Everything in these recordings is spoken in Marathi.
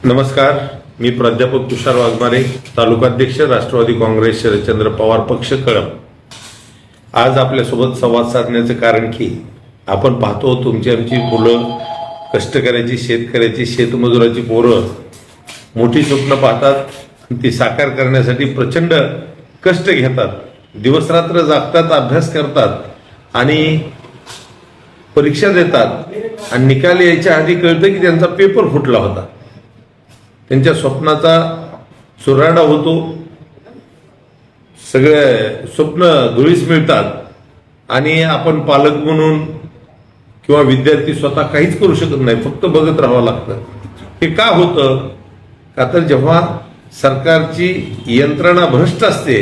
नमस्कार, मी प्राध्यापक तुषार वाघमारे, तालुकाध्यक्ष राष्ट्रवादी काँग्रेस शरदचंद्र पवार पक्ष कळंब. आज आपल्यासोबत संवाद साधण्याचं कारण की आपण पाहतो तुमची आमची मुलं, कष्टकऱ्याची, शेतकऱ्याची, शेतमजुराची पोरं मोठी स्वप्न पाहतात, ती साकार करण्यासाठी प्रचंड कष्ट घेतात, दिवसरात्र जागतात, अभ्यास करतात आणि परीक्षा देतात आणि निकाल यायच्या आधी कळतं की त्यांचा पेपर फुटला होता. त्यांच्या स्वप्नाचा चुराडा होतो, सगळे स्वप्न धुळीस मिळतात आणि आपण पालक म्हणून किंवा विद्यार्थी स्वतः काहीच करू शकत नाही, फक्त बघत राहावं लागतं. हे का होतं? का तर जेव्हा सरकारची यंत्रणा भ्रष्ट असते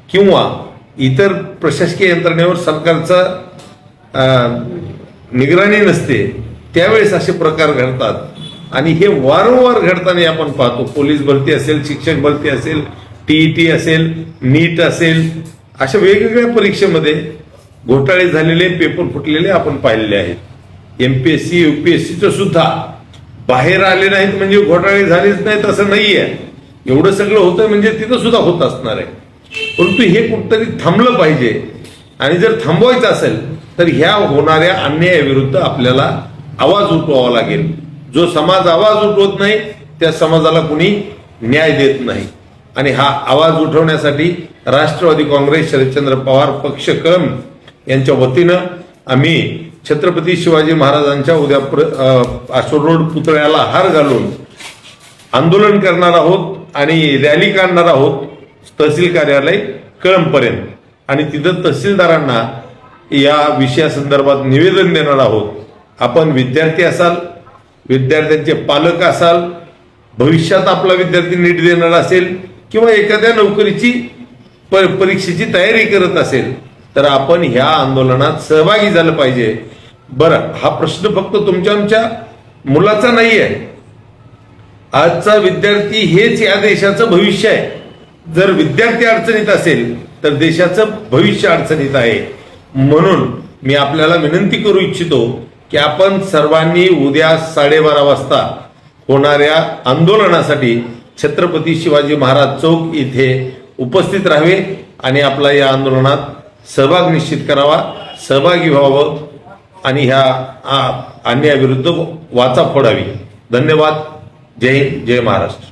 किंवा इतर प्रशासकीय यंत्रणेवर सरकारचा निगराणी नसते, त्यावेळेस असे प्रकार घडतात आणि हे वारंवार घडताना आपण पाहतो. पोलीस भरती असेल, शिक्षक भरती असेल, टीईटी असेल, नीट असेल, अशा वेगवेगळ्या परीक्षेमध्ये घोटाळे झालेले, पेपर फुटलेले आपण पाहिलेले आहेत. एमपीएससी, यूपीएससीचं सुद्धा बाहेर आले नाहीत म्हणजे घोटाळे झालेच नाहीत असं नाहीये. एवढं सगळं होतं म्हणजे तिथं सुद्धा होत असणार आहे. परंतु हे कुठंतरी थांबलं पाहिजे आणि जर थांबवायचं असेल तर ह्या होणाऱ्या अन्यायाविरुद्ध आपल्याला आवाज उठवावा लागेल. जो समाज आवाज उठवत नाही त्या समाजाला कुणी न्याय देत नाही आणि हा आवाज उठवण्यासाठी राष्ट्रवादी काँग्रेस शरदचंद्र पवार पक्ष कळंब यांच्या वतीनं आम्ही छत्रपती शिवाजी महाराजांच्या उद्या आसोड रोड पुतळ्याला हार घालून आंदोलन करणार आहोत आणि रॅली काढणार आहोत तहसील कार्यालय कळंबपर्यंत आणि तिथं तहसीलदारांना या विषयासंदर्भात निवेदन देणार आहोत. आपण विद्यार्थी असाल, विद्यार्थ्यांचे पालक असाल, भविष्यात आपला विद्यार्थी नीट देणार असेल किंवा एखाद्या नोकरीची परीक्षेची तयारी करत असेल तर आपण ह्या आंदोलनात सहभागी झालं पाहिजे. बरं, हा प्रश्न फक्त तुमच्या आमच्या मुलाचा नाही आहे. आजचा विद्यार्थी हेच या देशाचं भविष्य आहे. जर विद्यार्थी अडचणीत असेल तर देशाचं भविष्य अडचणीत आहे. म्हणून मी आपल्याला विनंती करू इच्छितो की आपण सर्वांनी उद्या 12:30 वाजता होणाऱ्या आंदोलनासाठी छत्रपती शिवाजी महाराज चौक इथे उपस्थित राहावे आणि आपला या आंदोलनात सहभाग निश्चित करावा, सहभागी व्हावं आणि ह्या अन्यायाविरुद्ध वाचा फोडावी. धन्यवाद. जय हिंद, जय महाराष्ट्र.